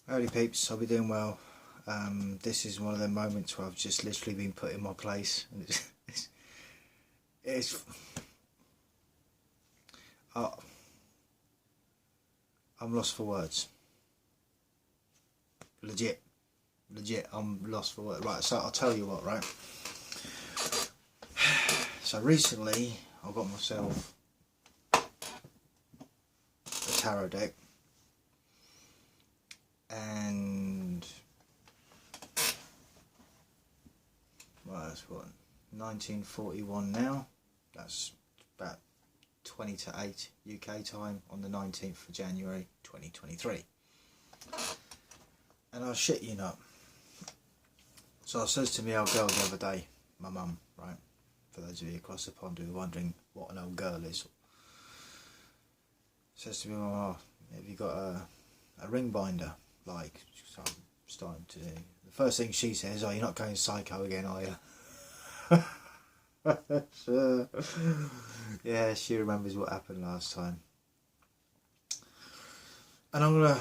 Howdy peeps, I'll be doing well. This is one of the moments where I've just literally been put in my place, and it's uh, I'm lost for words. Legit, I'm lost for words. Right, so I'll tell you what, right? So recently I got myself a tarot deck, and well, that's what, 1941 now. That's about 20 to 8 UK time on the 19th of January 2023. And I shit you not. So I says to my old girl the other day, my mum, right? For those of you across the pond who are wondering what an old girl is, says to me, "Oh, have you got a ring binder?" Like, so I'm starting to do. The first thing she says, "Oh, you're not going psycho again, are you?" Yeah, she remembers what happened last time. And I'm gonna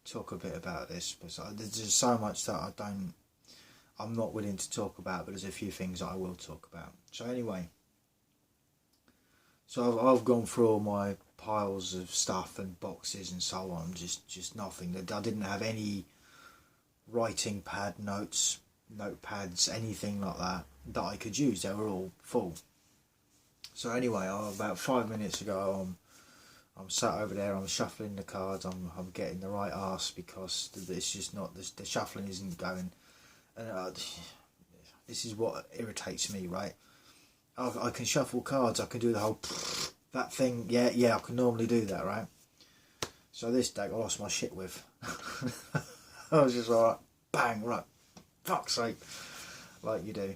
talk a bit about this, but there's just so much that I'm not willing to talk about, but there's a few things that I will talk about. So anyway, so I've gone through all my piles of stuff and boxes and so on, just nothing. I didn't have any writing pad, notepads, anything like that I could use. They were all full. So anyway, about 5 minutes ago, I'm sat over there, I'm shuffling the cards, I'm getting the right arse, because it's just not, the shuffling isn't going. And this is what irritates me, right? I can shuffle cards, I can do the whole that thing, yeah, I can normally do that, right? So this deck I lost my shit with. I was just like, bang, right, fuck's sake, like you do.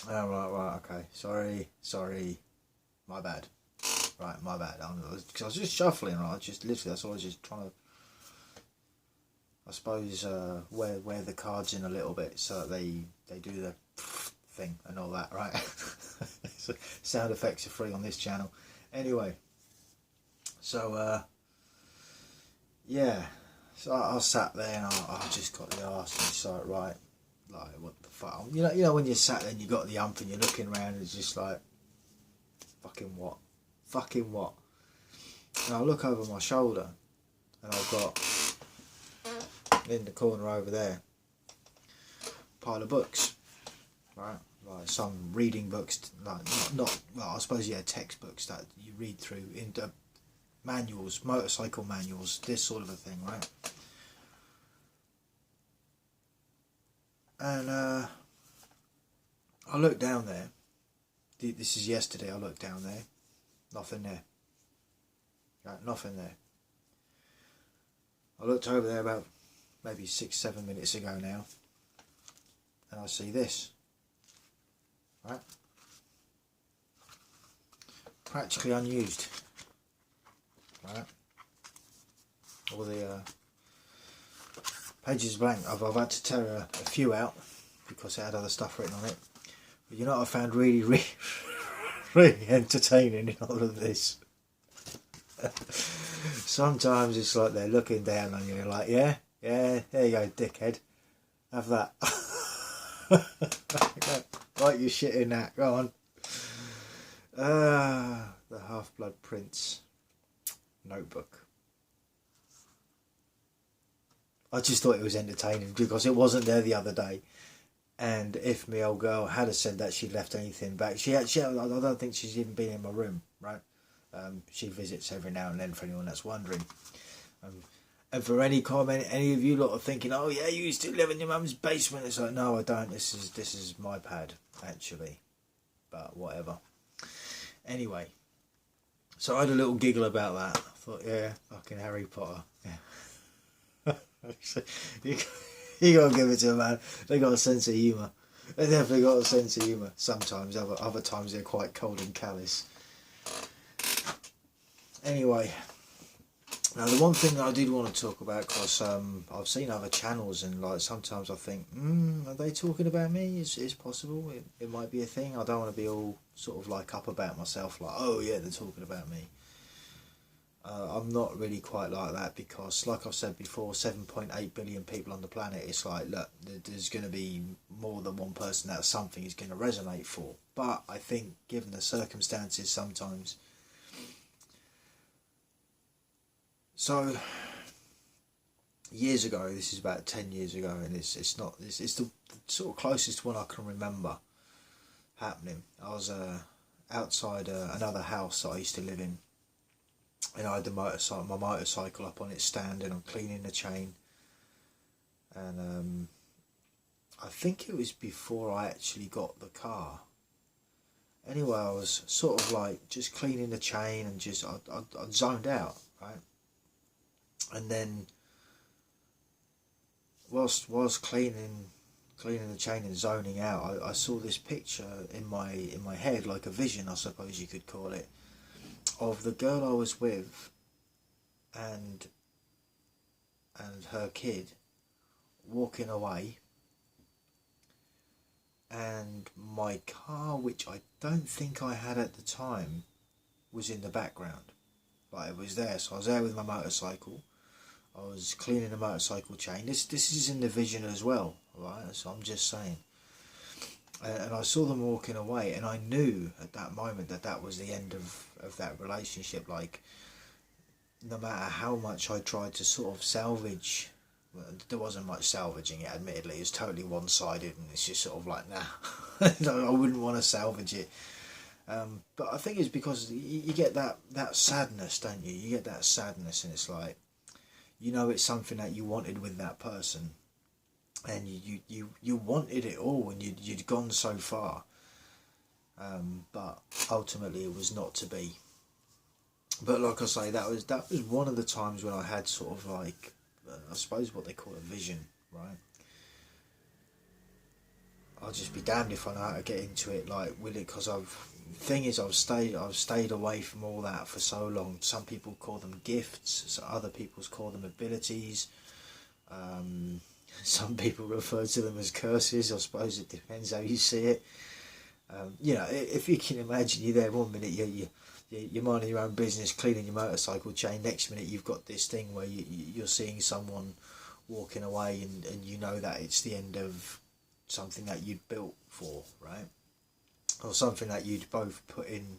And I'm like, right, okay, sorry, my bad. Right, my bad. Because I was just shuffling, right? Just literally, that's all I was just trying to, I suppose, wear the cards in a little bit so that they do the thing and all that, right? So sound effects are free on this channel. Anyway, so yeah, so I sat there and I just got the arse, and it's like, right, like what the fuck? You know when you're sat there and you got the ump and you're looking around and it's just like, fucking what? And I look over my shoulder and I've got, in the corner over there, a pile of books, right? Like some reading books, like not well, I suppose, yeah, textbooks that you read through, into manuals, motorcycle manuals, this sort of a thing, right? And I looked down there. This is yesterday. I looked down there. Nothing there. Right, nothing there. I looked over there about maybe 6-7 minutes ago now, and I see this. Right? Practically unused. Right? All the pages blank. I've had to tear a few out because it had other stuff written on it. But you know what I found really entertaining in all of this? Sometimes it's like they're looking down on you and you're like, yeah, there you go, dickhead. Have that. Write your shit in that, go on. The Half-Blood Prince notebook. I just thought it was entertaining because it wasn't there the other day. And if my old girl had said that she'd left anything back, I don't think she's even been in my room, right? She visits every now and then, for anyone that's wondering. And for any comment, any of you lot are thinking, oh yeah, you still live in your mum's basement. It's like, no, I don't. This is my pad, actually. But whatever. Anyway, so I had a little giggle about that. I thought, yeah, fucking Harry Potter. Yeah. You gotta give it to them, man. They got a sense of humour. They definitely got a sense of humour. Sometimes, other times they're quite cold and callous. Anyway, now the one thing that I did want to talk about, because I've seen other channels and like sometimes I think, are they talking about me? It's possible. It might be a thing. I don't want to be all sort of like up about myself, like, oh yeah, they're talking about me. I'm not really quite like that because, like I've said before, 7.8 billion people on the planet. It's like, look, there's going to be more than one person that something is going to resonate for. But I think, given the circumstances, sometimes. So, years ago, this is about 10 years ago, and it's the sort of closest one I can remember happening. I was outside another house that I used to live in, and I had my motorcycle up on its stand, and I'm cleaning the chain. And I think it was before I actually got the car. Anyway, I was sort of like just cleaning the chain, and just I zoned out, right? And then whilst cleaning the chain and zoning out, I saw this picture in my head, like a vision, I suppose you could call it, of the girl I was with and her kid walking away, and my car, which I don't think I had at the time, was in the background. Like, it was there, so I was there with my motorcycle. I was cleaning the motorcycle chain. This is in the vision as well, right? So I'm just saying. And I saw them walking away, and I knew at that moment that was the end of that relationship. Like, no matter how much I tried to sort of salvage, well, there wasn't much salvaging it, admittedly. It was totally one-sided, and it's just sort of like, nah, I wouldn't want to salvage it. But I think it's because you get that sadness, don't you? You get that sadness, and it's like, you know, it's something that you wanted with that person, and you wanted it all, and you'd gone so far, but ultimately it was not to be. But like I say, that was one of the times when I had sort of like, I suppose what they call a vision, right? I'll just be damned if I know how to get into it, like, with it, because I've stayed away from all that for so long. Some people call them gifts, so other people call them abilities. Some people refer to them as curses. I suppose it depends how you see it. You know, if you can imagine, you're there one minute, you're minding your own business, cleaning your motorcycle chain. Next minute, you've got this thing where you're seeing someone walking away, and you know that it's the end of something that you'd built for, right? Or something that you'd both put in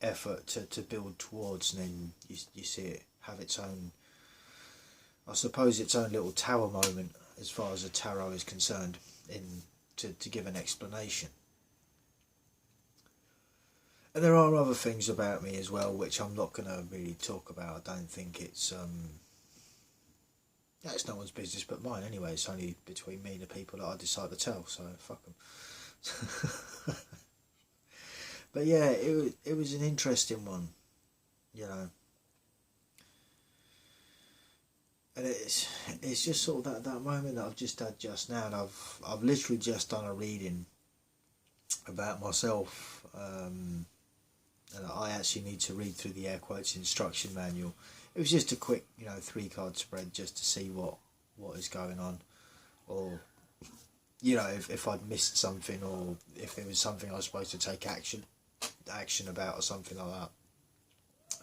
effort to build towards, and then you see it have its own, I suppose, its own little tower moment as far as the tarot is concerned, to give an explanation. And there are other things about me as well, which I'm not going to really talk about. I don't think it's no one's business but mine anyway. It's only between me and the people that I decide to tell, so fuck them. But yeah, it was an interesting one, you know. And it's just sort of that moment that I've just had just now, and I've literally just done a reading about myself, and I actually need to read through the air quotes instruction manual. It was just a quick, 3-card spread just to see what is going on, or if I'd missed something, or if there was something I was supposed to take action about, or something like that.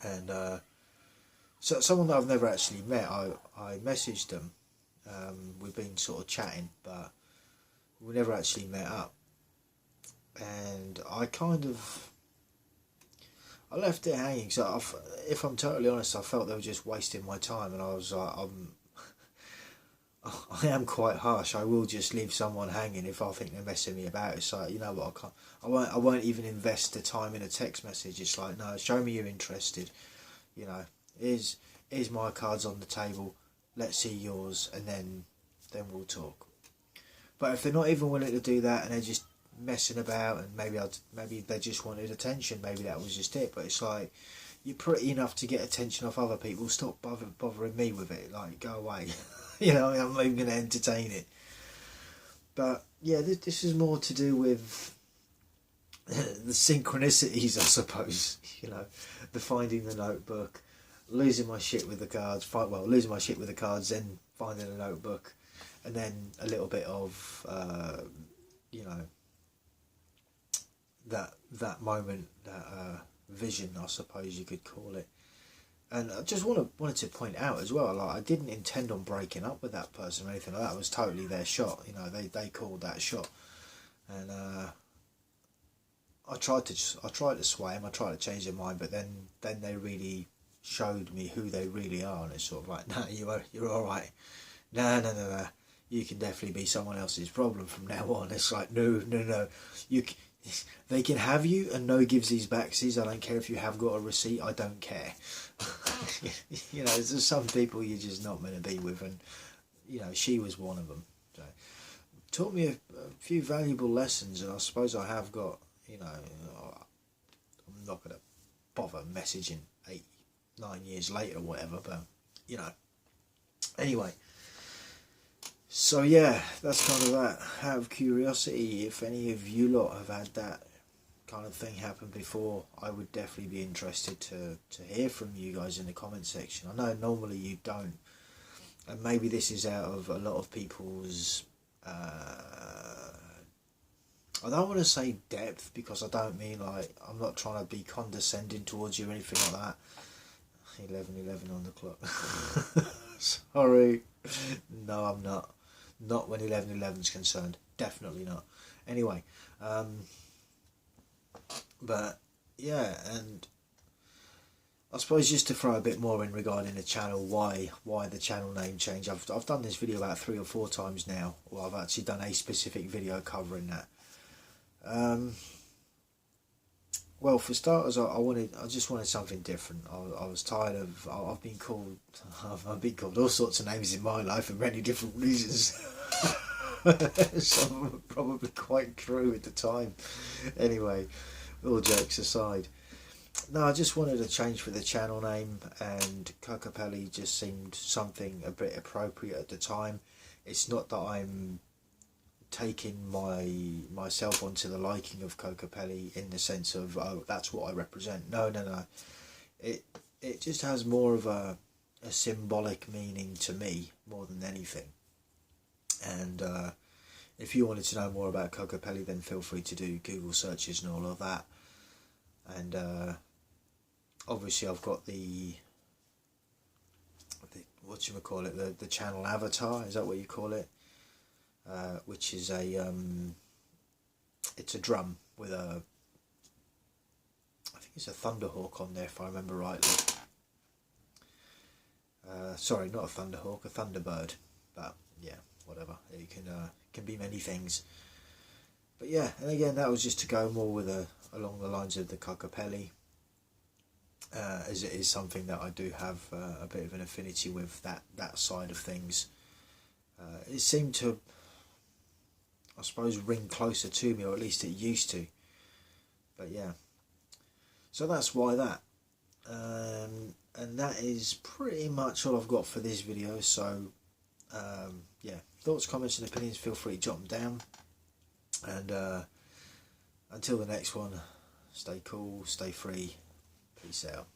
And so someone that I've never actually met, I messaged them. We've been sort of chatting, but we never actually met up. And I left it hanging. So if I'm totally honest, I felt they were just wasting my time, and I was like, I am quite harsh. I will just leave someone hanging if I think they're messing me about. It's like, you know what, I won't even invest the time in a text message. It's like, no, show me you're interested. Here's my cards on the table. Let's see yours, and then we'll talk. But if they're not even willing to do that, and they're just messing about, and maybe they just wanted attention, maybe that was just it. But it's like, you're pretty enough to get attention off other people. Stop bothering me with it. Like, go away. I'm not even going to entertain it. But yeah, this is more to do with the synchronicities, I suppose. The finding the notebook, losing my shit with the cards. Losing my shit with the cards, then finding a notebook, and then a little bit of that moment, that vision, I suppose you could call it. And I just wanted to point out as well, like, I didn't intend on breaking up with that person or anything like that. It was totally their shot. You know, they called that shot, and I tried to sway them. I tried to change their mind, but then they really showed me who they really are, and it's sort of like, no, you're all right. No. You can definitely be someone else's problem from now on. It's like, no. They can have you, and no gives these backsies. I don't care if you have got a receipt. I don't care. You know, there's some people you're just not meant to be with, and you know, she was one of them. So, taught me a few valuable lessons, and I suppose I have got. You know, I'm not going to bother messaging 8-9 years later or whatever, but you know. Anyway. So yeah, that's kind of that. Out of curiosity, if any of you lot have had that kind of thing happen before, I would definitely be interested to hear from you guys in the comment section. I know normally you don't, and maybe this is out of a lot of people's, I don't want to say depth, because I don't mean, like, I'm not trying to be condescending towards you or anything like that. 11:11 on the clock. Sorry. No, I'm not. Not when 11:11's concerned. Definitely not. Anyway, but yeah, and I suppose just to throw a bit more in regarding the channel, why the channel name change. I've done this video about 3 or 4 times now. Well, I've actually done a specific video covering that. Well, for starters, I just wanted something different. I was tired of. I've been called all sorts of names in my life for many different reasons. Some of them were probably quite true at the time. Anyway, all jokes aside, no, I just wanted a change for the channel name, and Kokopelli just seemed something a bit appropriate at the time. It's not that I'm taking myself onto the liking of Kokopelli in the sense of, oh, that's what I represent. No. It just has more of a symbolic meaning to me more than anything. And if you wanted to know more about Kokopelli, then feel free to do Google searches and all of that. And obviously I've got the the channel avatar, is that what you call it? Which is it's a drum with I think it's a Thunderhawk on there, if I remember rightly. Sorry, not a Thunderhawk, a Thunderbird, but yeah, whatever. It can be many things. But yeah, and again, that was just to go more with along the lines of the Kokopelli, as it is something that I do have a bit of an affinity with, that side of things. It seemed to, I suppose, ring closer to me, or at least it used to. But yeah, so that's why that. And that is pretty much all I've got for this video. So yeah, thoughts, comments and opinions, feel free to jot them down. And until the next one, stay cool, stay free, peace out.